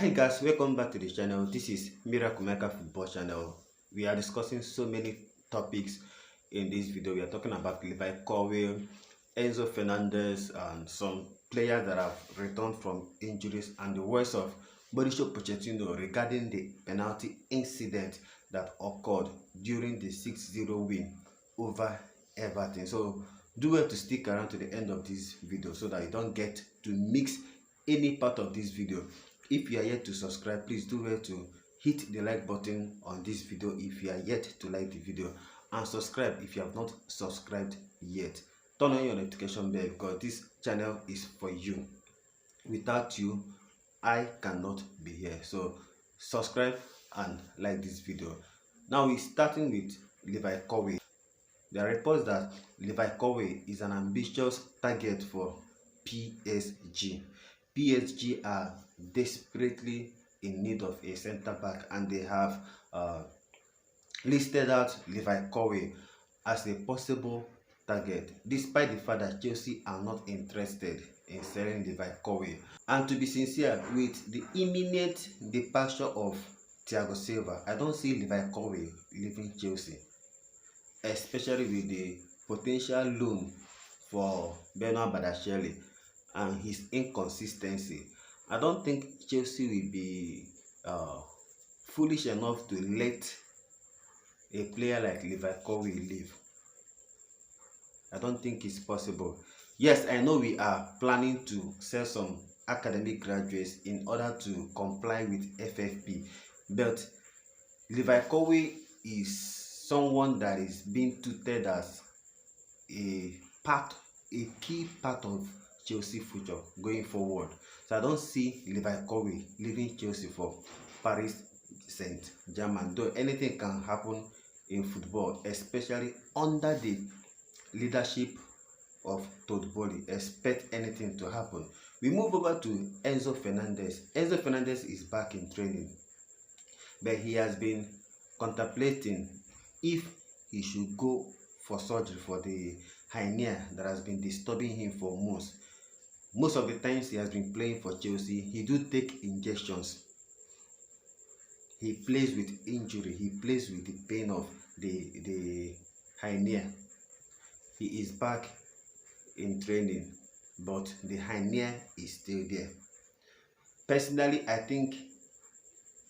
Hi guys, welcome back to the channel. This is Miracle Maker Football Channel. We are discussing so many topics in this video. We are talking about LEVI, COLWIL, Enzo Fernandez, and some players that have returned from injuries, and the voice of Mauricio Pochettino regarding the penalty incident that occurred during the 6-0 win over Everton. So do well to stick around to the end of this video so that you don't get to mix any part of this video. If you are yet to subscribe, please do well to hit the like button on this video if you are yet to like the video, and subscribe if you have not subscribed yet. Turn on your notification bell because this channel is for you. Without you, I cannot be here. So subscribe and like this video. Now we're starting with LEVI COLWIL. There are reports that LEVI COLWIL is an ambitious target for PSG. PSG are desperately in need of a centre back, and they have listed out LEVI COLWIL as a possible target, despite the fact that Chelsea are not interested in selling LEVI COLWIL. And to be sincere, with the imminent departure of Thiago Silva, I don't see LEVI COLWIL leaving Chelsea, especially with the potential loan for Benoit Badiashile and his inconsistency. I don't think Chelsea will be foolish enough to let a player like LEVI COLWIL leave. I don't think it's possible. Yes, I know we are planning to sell some academic graduates in order to comply with FFP, but LEVI COLWIL is someone that is being touted as a key part of Chelsea future going forward. So I don't see LEVI COLWIL leaving Chelsea for Paris Saint-Germain, though anything can happen in football, especially under the leadership of Todd Bowley. Expect anything to happen. We move over to Enzo Fernandez. Enzo Fernandez is back in training, but he has been contemplating if he should go for surgery for the hernia that has been disturbing him for most of the times he has been playing for Chelsea. He do take injections. He plays with injury. He plays with the pain of the hernia. He is back in training, but the hernia is still there. Personally, I think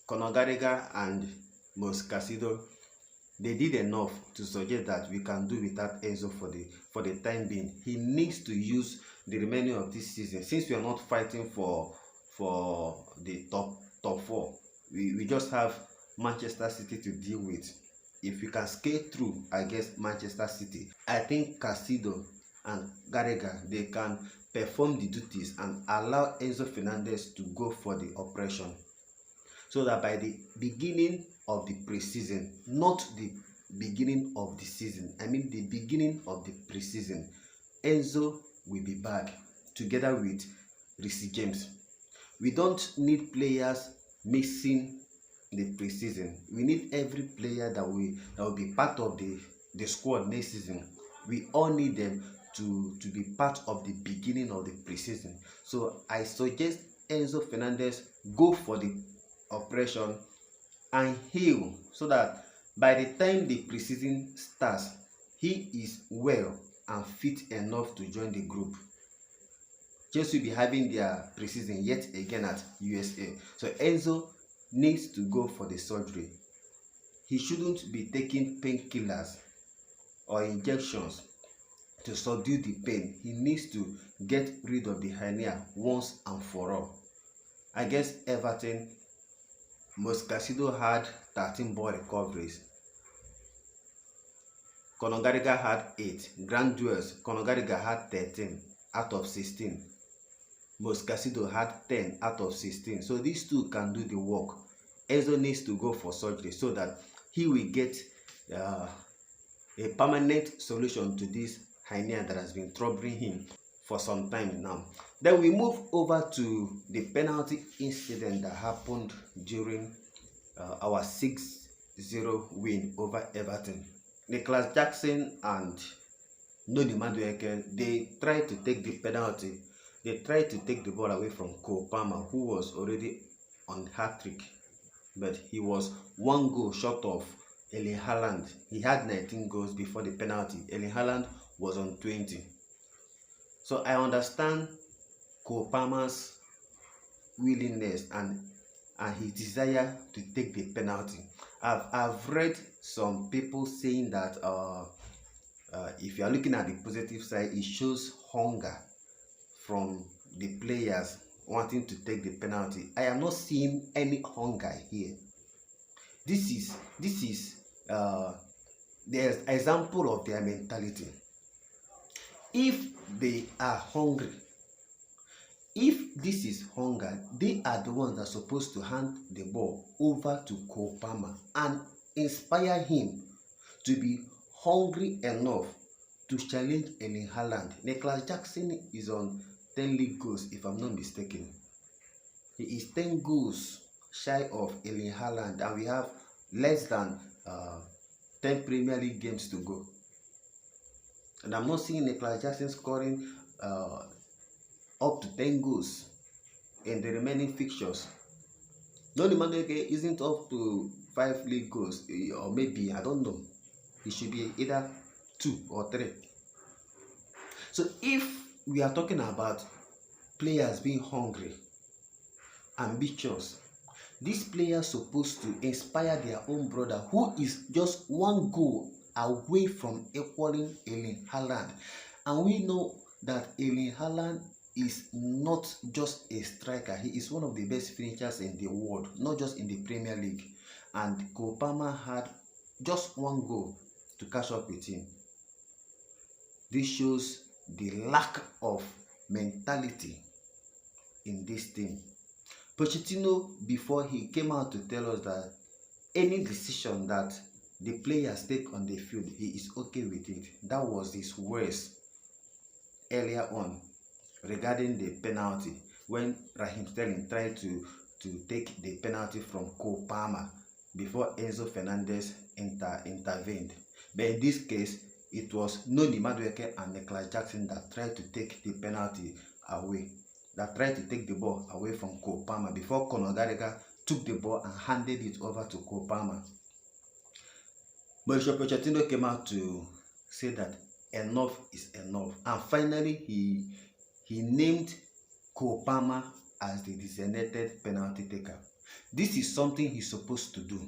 Conor Gallagher and Moscasido, they did enough to suggest that we can do without Enzo for the time being. He needs to use the remaining of this season, since we are not fighting for the top four. We just have Manchester City to deal with. If we can skate through against Manchester City, I think Casido and Gallagher, they can perform the duties and allow Enzo Fernandez to go for the operation, so that by the beginning of the preseason, not the beginning of the season, I mean the beginning of the preseason, Enzo will be back together with Reece James. We don't need players missing the preseason. We need every player that will be part of the squad next season. We all need them to be part of the beginning of the preseason. So I suggest Enzo Fernandez go for the operation and heal, so that by the time the preseason starts, he is well and fit enough to join the group. Chelsea will be having their preseason yet again at USA. So Enzo needs to go for the surgery. He shouldn't be taking painkillers or injections to subdue the pain. He needs to get rid of the hernia once and for all. Against Everton, Moscasido had 13 ball recoveries. Conor Gallagher had 8. Grand duels, Conor Gallagher had 13 out of 16. Moscasido had 10 out of 16. So these two can do the work. Enzo needs to go for surgery so that he will get a permanent solution to this hernia that has been troubling him for some time now. Then we move over to the penalty incident that happened during our 6-0 win over Everton. Nicholas Jackson and Noni Madueke, they tried to take the penalty. They tried to take the ball away from Cole Palmer, who was already on hat-trick, but he was one goal short of Erling Haaland. He had 19 goals before the penalty. Erling Haaland was on 20. So I understand Cole Palmer's willingness and his desire to take the penalty. I've read some people saying that if you are looking at the positive side, it shows hunger from the players wanting to take the penalty. I am not seeing any hunger here. This is the example of their mentality. If they are hungry, if this is hunger, they are the ones that are supposed to hand the ball over to Cole Palmer and inspire him to be hungry enough to challenge Erling Haaland. Nicholas Jackson is on 10 league goals, if I'm not mistaken. He is 10 goals shy of Erling Haaland, and we have less than 10 Premier League games to go. And I'm not seeing Nicholas Jackson scoring up to 10 goals in the remaining fixtures. Noni Madueke isn't up to 5 league goals, or maybe, I don't know. It should be either 2 or 3. So if we are talking about players being hungry, ambitious, these players supposed to inspire their own brother, who is just one goal away from equaling Erling Haaland. And we know that Erling Haaland is not just a striker. He is one of the best finishers in the world, not just in the Premier League. And Cole Palmer had just one goal to catch up with him. This shows the lack of mentality in this team. Pochettino, before he came out to tell us that any decision that the players take on the field, he is okay with it. That was his words earlier on regarding the penalty, when Raheem Sterling tried to take the penalty from Cole Palmer before Enzo Fernandez intervened. But in this case, it was Noni Madueke and Nicholas Jackson that tried to take the penalty away, that tried to take the ball away from Cole Palmer before Conor Gallagher took the ball and handed it over to Cole Palmer. Mauricio Pochettino came out to say that enough is enough, and finally he named Cole Palmer as the designated penalty taker. This is something he's supposed to do.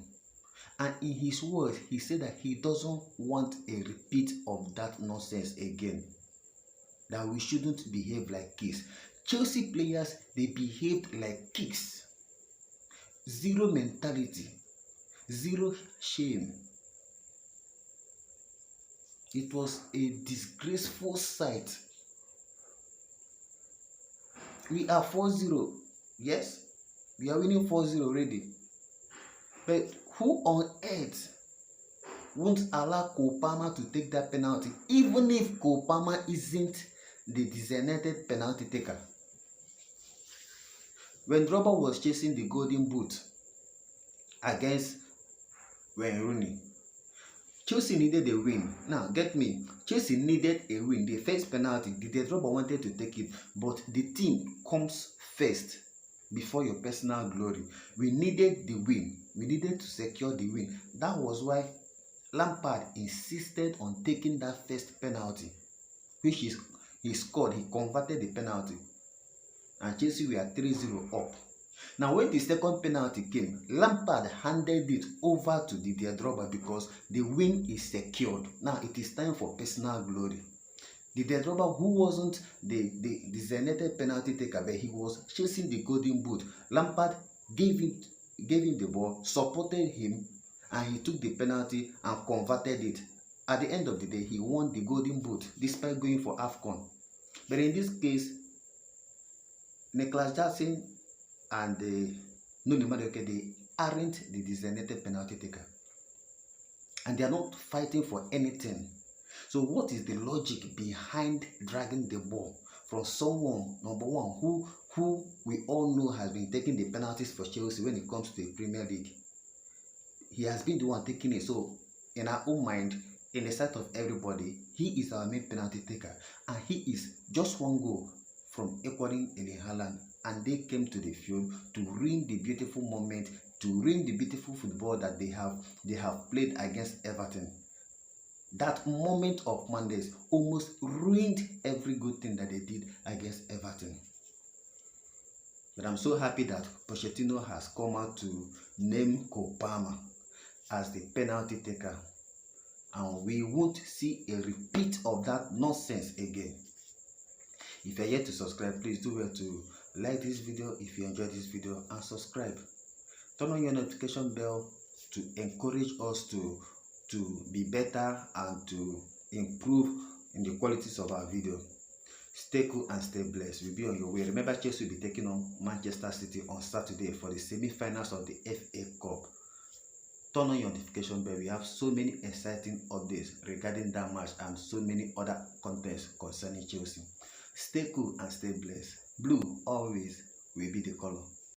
And in his words, he said that he doesn't want a repeat of that nonsense again. That we shouldn't behave like kids. Chelsea players, they behaved like kids. Zero mentality. Zero shame. It was a disgraceful sight. We are 4-0. Yes, we are winning 4-0 already. But who on earth won't allow Cole Palmer to take that penalty, even if Cole Palmer isn't the designated penalty taker? When Robert was chasing the golden boot against Wayne Rooney, Chelsea needed a win. Now, get me. Chelsea needed a win. The first penalty, the Robert wanted to take it, but the team comes first before your personal glory. We needed the win. We needed to secure the win. That was why Lampard insisted on taking that first penalty, which he scored. He converted the penalty, and Chelsea were 3-0 up. Now, when the second penalty came, Lampard handed it over to the Drogba because the win is secured. Now, it is time for personal glory. The Drogba, who wasn't the designated penalty taker, but he was chasing the golden boot, Lampard gave him the ball, supported him, and he took the penalty and converted it. At the end of the day, he won the golden boot despite going for AFCON. But in this case, Nicholas Jackson and Noni Madueke, they aren't the designated penalty taker, and they are not fighting for anything. So what is the logic behind dragging the ball from someone, number one, who we all know has been taking the penalties for Chelsea when it comes to the Premier League? He has been the one taking it. So in our own mind, in the sight of everybody, he is our main penalty taker, and he is just one goal from equaling Erling Haaland. and they came to the field to ruin the beautiful moment, to ruin the beautiful football that they have played against Everton. That moment of madness almost ruined every good thing that they did against Everton. But I'm so happy that Pochettino has come out to name Cole Palmer as the penalty taker, and we won't see a repeat of that nonsense again. If you are yet to subscribe, please do well to like this video if you enjoyed this video, and subscribe. Turn on your notification bell to encourage us to be better and to improve in the qualities of our video. Stay cool and stay blessed. We'll be on your way. Remember, Chelsea will be taking on Manchester City on Saturday for the semi-finals of the FA Cup. Turn on your notification bell. We have so many exciting updates regarding that match and so many other contents concerning Chelsea. Stay cool and stay blessed. Blue always will be the color.